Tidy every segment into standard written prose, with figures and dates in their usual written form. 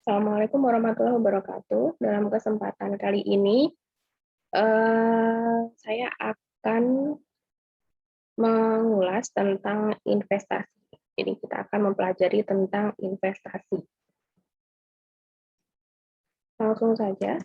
Assalamualaikum warahmatullahi wabarakatuh. Dalam kesempatan kali ini, saya akan mengulas tentang investasi. Jadi kita akan mempelajari tentang investasi. Langsung saja.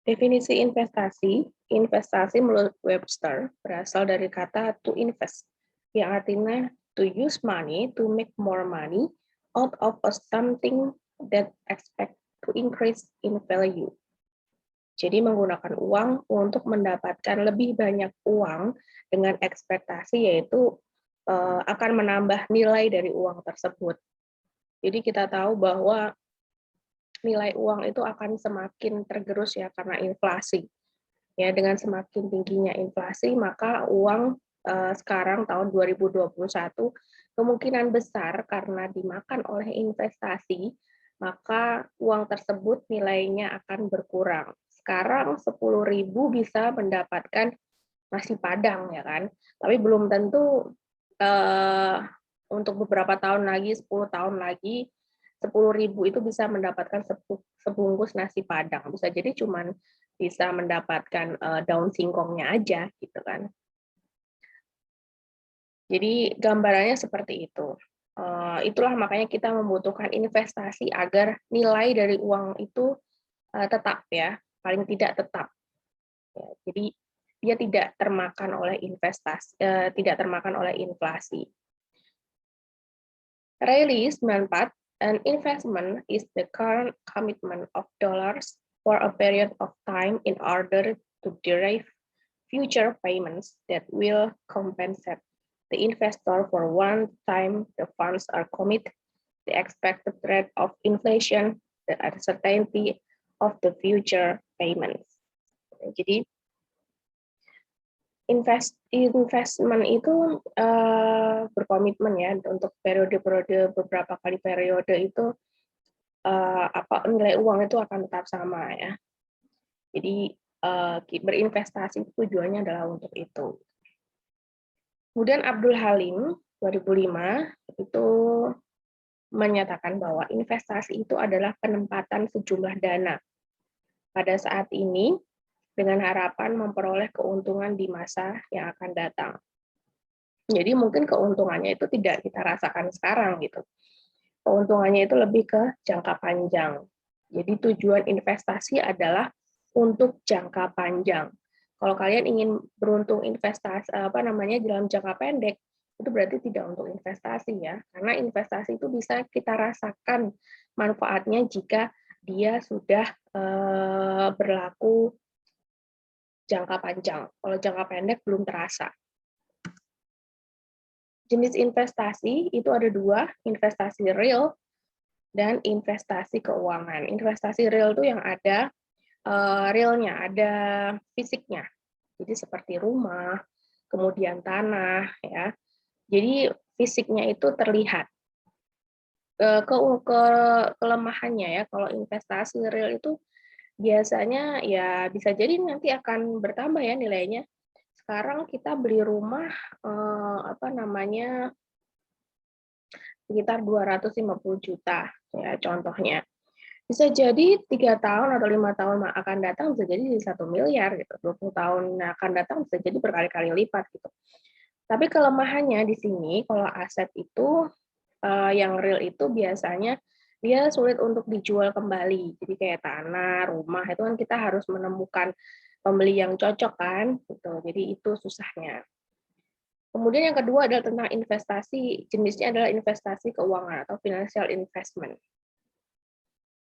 Definisi investasi. Investasi menurut Webster berasal dari kata to invest, yang artinya to use money to make more money out of something that expect to increase in value. Jadi menggunakan uang untuk mendapatkan lebih banyak uang dengan ekspektasi yaitu akan menambah nilai dari uang tersebut. Jadi kita tahu bahwa nilai uang itu akan semakin tergerus ya karena inflasi. Ya, dengan semakin tingginya inflasi, maka uang sekarang tahun 2021 kemungkinan besar karena dimakan oleh investasi, maka uang tersebut nilainya akan berkurang. Sekarang 10.000 bisa mendapatkan nasi Padang ya kan, tapi belum tentu untuk beberapa tahun lagi, 10 tahun lagi, 10.000 itu bisa mendapatkan sebungkus nasi Padang. Bisa jadi cuman bisa mendapatkan daun singkongnya aja gitu kan. Jadi gambarannya seperti itu. Itulah makanya kita membutuhkan investasi agar nilai dari uang itu tetap ya, paling tidak tetap. Ya, jadi dia tidak termakan oleh tidak termakan oleh inflasi. Reilly 94, an investment is the current commitment of dollars for a period of time in order to derive future payments that will compensate the investor for one time the funds are committed, the expected rate of inflation, the uncertainty of the future payments. Jadi investment itu berkomitmen ya untuk periode-periode beberapa kali periode itu nilai uang itu akan tetap sama ya. Jadi berinvestasi tujuannya adalah untuk itu. Kemudian Abdul Halim 2005 itu menyatakan bahwa investasi itu adalah penempatan sejumlah dana pada saat ini dengan harapan memperoleh keuntungan di masa yang akan datang. Jadi mungkin keuntungannya itu tidak kita rasakan sekarang gitu. Keuntungannya itu lebih ke jangka panjang. Jadi tujuan investasi adalah untuk jangka panjang. Kalau kalian ingin beruntung investasi dalam jangka pendek, itu berarti tidak untuk investasi ya. Karena investasi itu bisa kita rasakan manfaatnya jika dia sudah berlaku jangka panjang. Kalau jangka pendek belum terasa. Jenis investasi itu ada dua, investasi real dan investasi keuangan. Investasi real itu yang ada realnya, ada fisiknya. Jadi seperti rumah, kemudian tanah, ya. Jadi fisiknya itu terlihat. Kelemahannya ya, kalau investasi real itu biasanya ya bisa jadi nanti akan bertambah ya nilainya. Sekarang kita beli rumah sekitar 250 juta ya contohnya. Bisa jadi 3 tahun atau 5 tahun akan datang bisa jadi 1 miliar gitu. 20 tahun akan datang bisa jadi berkali-kali lipat gitu. Tapi kelemahannya di sini kalau aset itu yang real itu biasanya dia sulit untuk dijual kembali. Jadi kayak tanah, rumah itu kan kita harus menemukan pembeli yang cocok kan gitu. Jadi itu susahnya. Kemudian yang kedua adalah tentang investasi, jenisnya adalah investasi keuangan atau financial investment.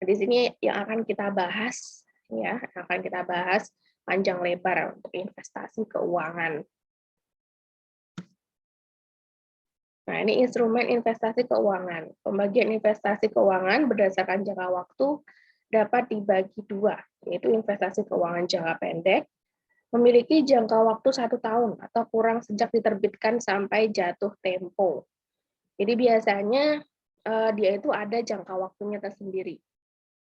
Di sini yang akan kita bahas panjang lebar untuk investasi keuangan. Nah, ini instrumen investasi keuangan. Pembagian investasi keuangan berdasarkan jangka waktu dapat dibagi dua, yaitu investasi keuangan jangka pendek, memiliki jangka waktu 1 tahun atau kurang sejak diterbitkan sampai jatuh tempo. Jadi biasanya dia itu ada jangka waktunya tersendiri.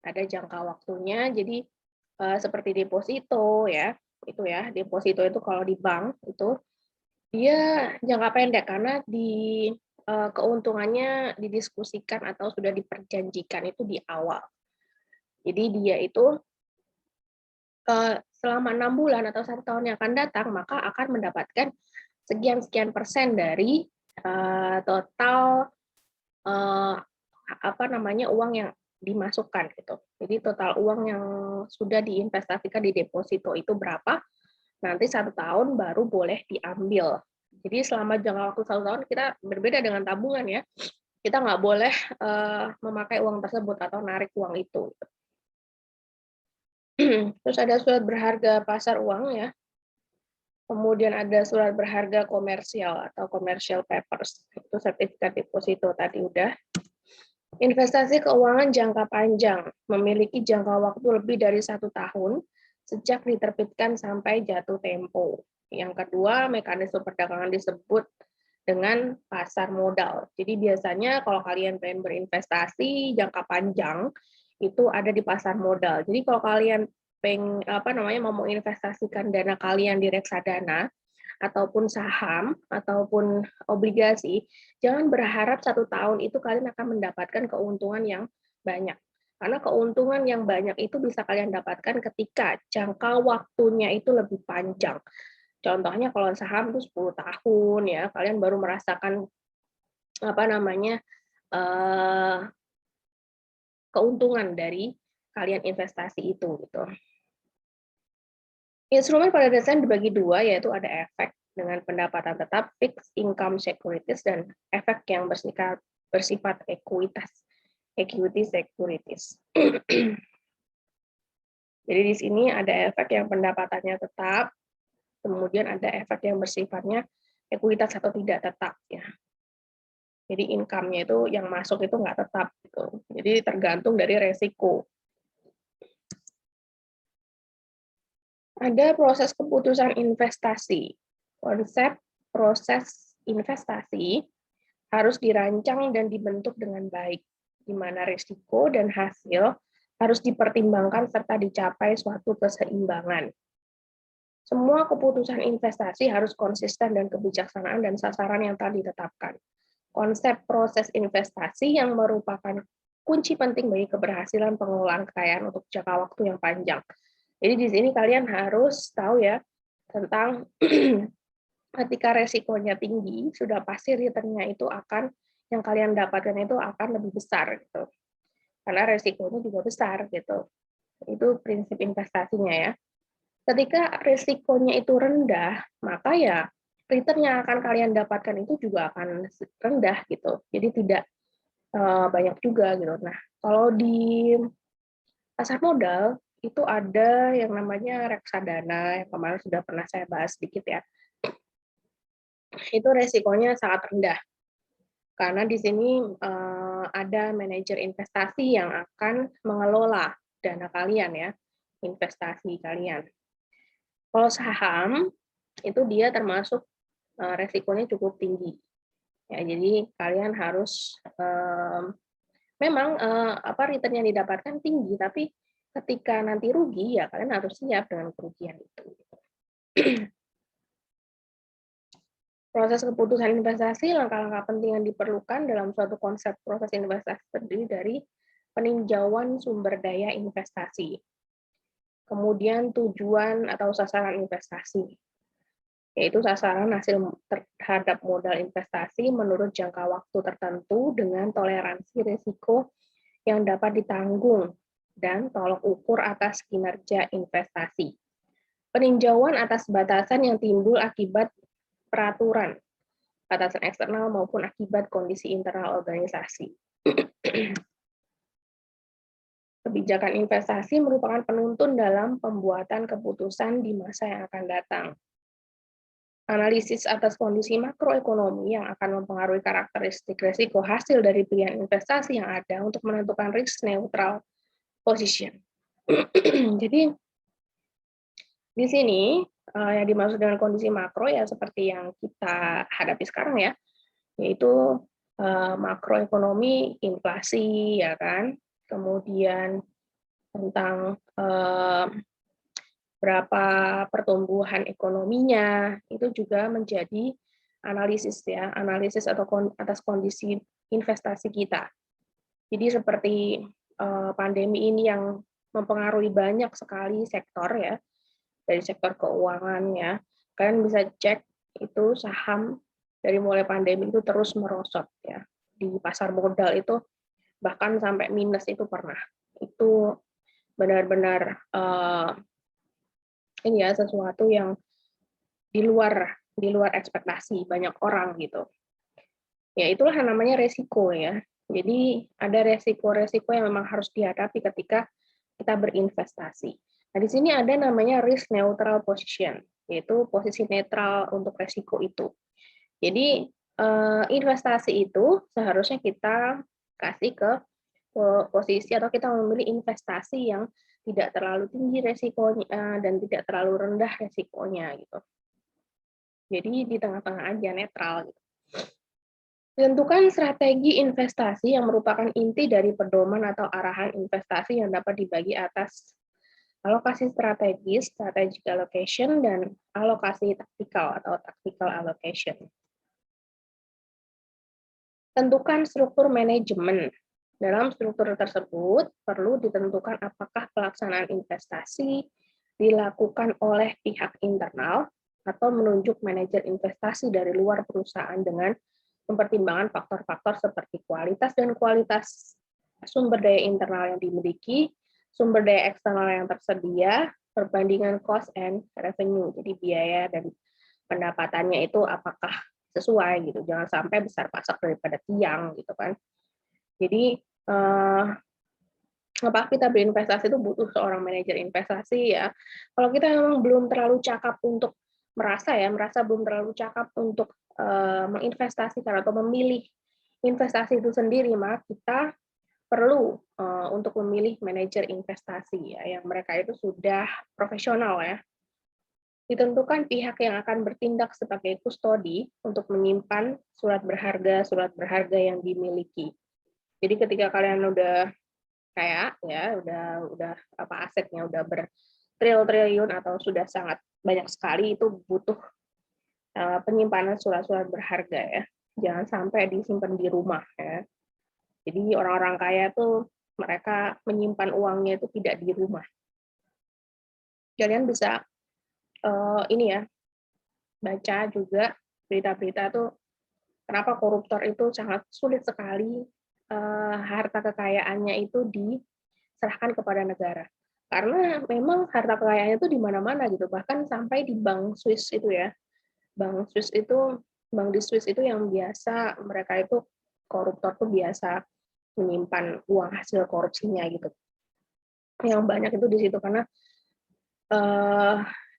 Ada jangka waktunya, jadi seperti deposito ya, itu ya, deposito itu kalau di bank itu dia jangka pendek karena keuntungannya didiskusikan atau sudah diperjanjikan itu di awal. Jadi dia itu selama 6 bulan atau 1 tahun yang akan datang, maka akan mendapatkan sekian-sekian persen dari total uang yang dimasukkan gitu. Jadi total uang yang sudah diinvestasikan di deposito itu berapa, nanti 1 tahun baru boleh diambil. Jadi selama jangka waktu 1 tahun kita berbeda dengan tabungan ya. Kita nggak boleh memakai uang tersebut atau narik uang itu. Terus ada surat berharga pasar uang ya. Kemudian ada surat berharga komersial atau commercial papers. Itu sertifikat deposito tadi udah. Investasi keuangan jangka panjang memiliki jangka waktu lebih dari 1 tahun sejak diterbitkan sampai jatuh tempo. Yang kedua, mekanisme perdagangan disebut dengan pasar modal. Jadi biasanya kalau kalian pengen berinvestasi jangka panjang itu ada di pasar modal. Jadi kalau kalian mau menginvestasikan dana kalian di reksadana ataupun saham ataupun obligasi, jangan berharap 1 tahun itu kalian akan mendapatkan keuntungan yang banyak. Karena keuntungan yang banyak itu bisa kalian dapatkan ketika jangka waktunya itu lebih panjang. Contohnya kalau saham itu 10 tahun ya, kalian baru merasakan keuntungan dari kalian investasi itu gitu. Instrumen pada dasarnya dibagi 2, yaitu ada efek dengan pendapatan tetap fixed income securities dan efek yang bersifat ekuitas, equity securities. Jadi di sini ada efek yang pendapatannya tetap, kemudian ada efek yang bersifatnya ekuitas atau tidak tetap ya. Jadi income-nya itu yang masuk itu nggak tetap gitu. Jadi tergantung dari resiko. Ada proses keputusan investasi. Konsep proses investasi harus dirancang dan dibentuk dengan baik, di mana risiko dan hasil harus dipertimbangkan serta dicapai suatu keseimbangan. Semua keputusan investasi harus konsisten dan kebijaksanaan dan sasaran yang telah ditetapkan. Konsep proses investasi yang merupakan kunci penting bagi keberhasilan pengelolaan kekayaan untuk jangka waktu yang panjang. Jadi di sini kalian harus tahu ya tentang ketika resikonya tinggi, sudah pasti returnnya itu yang kalian dapatkan itu akan lebih besar gitu. Karena resikonya juga besar gitu. Itu prinsip investasinya ya. Ketika resikonya itu rendah, maka ya return yang akan kalian dapatkan itu juga akan rendah gitu. Jadi tidak banyak juga gitu. Nah, kalau di pasar modal itu ada yang namanya reksadana yang kemarin sudah pernah saya bahas sedikit ya. Itu resikonya sangat rendah karena di sini ada manajer investasi yang akan mengelola dana kalian ya, investasi kalian. Kalau saham itu dia termasuk resikonya cukup tinggi. Ya, jadi kalian harus memang return yang didapatkan tinggi, tapi ketika nanti rugi ya kalian harus siap dengan kerugian itu. Proses keputusan investasi, langkah-langkah penting yang diperlukan dalam suatu konsep proses investasi terdiri dari peninjauan sumber daya investasi, kemudian tujuan atau sasaran investasi, yaitu sasaran hasil terhadap modal investasi menurut jangka waktu tertentu dengan toleransi risiko yang dapat ditanggung dan tolok ukur atas kinerja investasi. Peninjauan atas batasan yang timbul akibat peraturan, batasan eksternal maupun akibat kondisi internal organisasi. Kebijakan investasi merupakan penuntun dalam pembuatan keputusan di masa yang akan datang. Analisis atas kondisi makroekonomi yang akan mempengaruhi karakteristik risiko hasil dari pilihan investasi yang ada untuk menentukan risk neutral position. Jadi di sini yang dimaksud dengan kondisi makro ya seperti yang kita hadapi sekarang ya, yaitu makroekonomi, inflasi ya kan, kemudian tentang berapa pertumbuhan ekonominya, itu juga menjadi analisis ya, analisis atau atas kondisi investasi kita. Jadi seperti pandemi ini yang mempengaruhi banyak sekali sektor ya, dari sektor keuangan ya. Kalian bisa cek itu saham dari mulai pandemi itu terus merosot ya. Di pasar modal itu bahkan sampai minus itu pernah. Itu benar-benar ini ya sesuatu yang di luar ekspektasi banyak orang gitu. Ya itulah yang namanya resiko ya. Jadi ada resiko-resiko yang memang harus dihadapi ketika kita berinvestasi. Nah, di sini ada namanya risk neutral position, yaitu posisi netral untuk resiko itu. Jadi investasi itu seharusnya kita kasih ke posisi atau kita memilih investasi yang tidak terlalu tinggi resikonya dan tidak terlalu rendah resikonya gitu. Jadi di tengah-tengah aja netral gitu. Tentukan strategi investasi yang merupakan inti dari pedoman atau arahan investasi yang dapat dibagi atas alokasi strategis, strategic allocation, dan alokasi taktikal atau tactical allocation. Tentukan struktur manajemen. Dalam struktur tersebut, perlu ditentukan apakah pelaksanaan investasi dilakukan oleh pihak internal atau menunjuk manajer investasi dari luar perusahaan dengan mempertimbangkan faktor-faktor seperti kualitas dan kualitas sumber daya internal yang dimiliki, sumber daya eksternal yang tersedia, perbandingan cost and revenue, jadi biaya dan pendapatannya itu apakah sesuai gitu, jangan sampai besar pasak daripada tiang gitu kan. Jadi apa kita berinvestasi itu butuh seorang manajer investasi ya. Kalau kita memang belum terlalu cakap untuk merasa belum terlalu cakap untuk menginvestasikan atau memilih investasi itu sendiri, maka kita perlu untuk memilih manajer investasi ya, yang mereka itu sudah profesional ya. Ditentukan pihak yang akan bertindak sebagai kustodi untuk menyimpan surat berharga yang dimiliki. Jadi ketika kalian udah kaya ya, udah apa asetnya udah bertriliun atau sudah sangat banyak sekali, itu butuh penyimpanan surat-surat berharga ya. Jangan sampai disimpan di rumah ya. Jadi orang-orang kaya tuh mereka menyimpan uangnya itu tidak di rumah. Kalian bisa ini ya, baca juga berita-berita tuh kenapa koruptor itu sangat sulit sekali harta kekayaannya itu diserahkan kepada negara. Karena memang harta kekayaannya itu di mana-mana gitu, bahkan sampai di bank Swiss itu ya. Bank di Swiss itu yang biasa mereka itu koruptor tuh biasa menyimpan uang hasil korupsinya gitu. Yang banyak itu di situ karena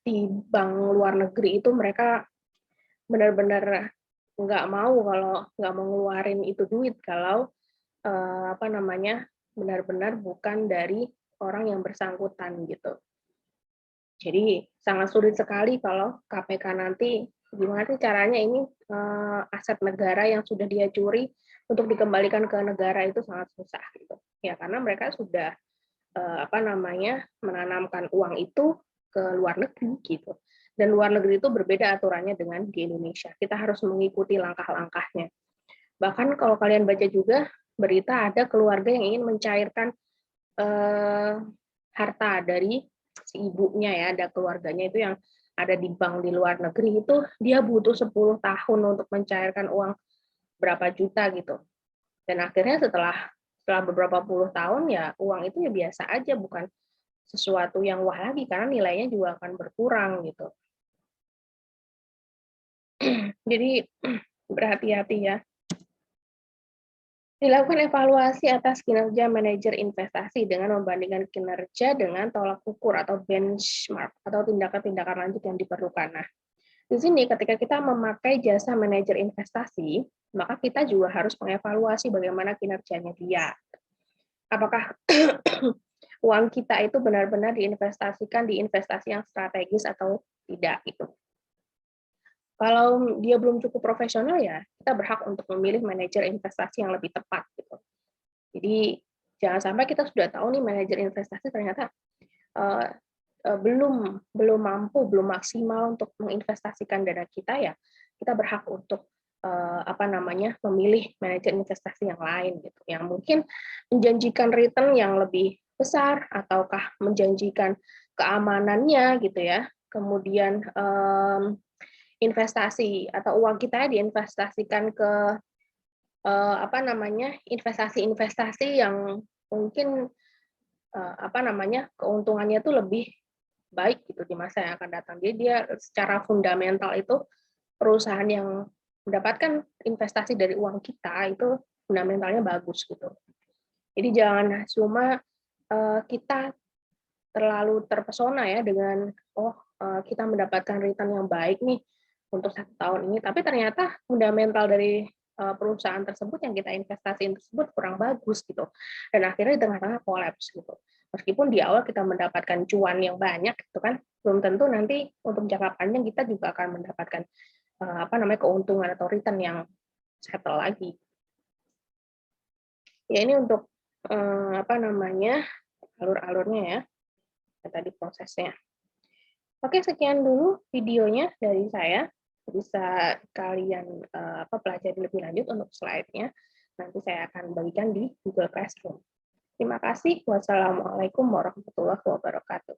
di bank luar negeri itu mereka benar-benar nggak mau kalau nggak mau ngeluarin itu duit kalau benar-benar bukan dari orang yang bersangkutan gitu. Jadi sangat sulit sekali kalau KPK nanti gimana sih caranya ini aset negara yang sudah dia curi untuk dikembalikan ke negara itu sangat susah gitu. Ya karena mereka sudah menanamkan uang itu ke luar negeri gitu. Dan luar negeri itu berbeda aturannya dengan di Indonesia. Kita harus mengikuti langkah-langkahnya. Bahkan kalau kalian baca juga berita ada keluarga yang ingin mencairkan harta dari si ibunya ya, ada keluarganya itu yang ada di bank di luar negeri itu dia butuh 10 tahun untuk mencairkan uang berapa juta gitu. Dan akhirnya setelah beberapa puluh tahun ya uang itu ya biasa aja, bukan sesuatu yang wah lagi karena nilainya juga akan berkurang gitu. Jadi berhati-hati ya. Dilakukan evaluasi atas kinerja manajer investasi dengan membandingkan kinerja dengan tolak ukur atau benchmark atau tindakan-tindakan lanjut yang diperlukan. Nah, di sini ketika kita memakai jasa manajer investasi, maka kita juga harus mengevaluasi bagaimana kinerjanya dia. Apakah uang kita itu benar-benar diinvestasikan di investasi yang strategis atau tidak gitu. Kalau dia belum cukup profesional ya kita berhak untuk memilih manajer investasi yang lebih tepat gitu. Jadi jangan sampai kita sudah tahu nih manajer investasi ternyata belum mampu, belum maksimal untuk menginvestasikan dana kita ya kita berhak untuk memilih manajer investasi yang lain gitu, yang mungkin menjanjikan return yang lebih besar ataukah menjanjikan keamanannya gitu ya. Kemudian investasi atau uang kita diinvestasikan ke investasi-investasi yang mungkin keuntungannya itu lebih baik gitu di masa yang akan datang. Jadi dia secara fundamental itu perusahaan yang mendapatkan investasi dari uang kita itu fundamentalnya bagus gitu. Jadi jangan cuma kita terlalu terpesona ya dengan kita mendapatkan return yang baik nih untuk 1 tahun ini, tapi ternyata fundamental dari perusahaan tersebut yang kita investasiin tersebut kurang bagus gitu, dan akhirnya di tengah-tengah kolaps gitu. Meskipun di awal kita mendapatkan cuan yang banyak gitu kan, belum tentu nanti untuk jangka panjang kita juga akan mendapatkan keuntungan atau return yang settle lagi. Ya ini untuk alur-alurnya ya, tadi prosesnya. Oke, sekian dulu videonya dari saya. Bisa kalian pelajari lebih lanjut untuk slide-nya. Nanti saya akan bagikan di Google Classroom. Terima kasih. Wassalamualaikum warahmatullahi wabarakatuh.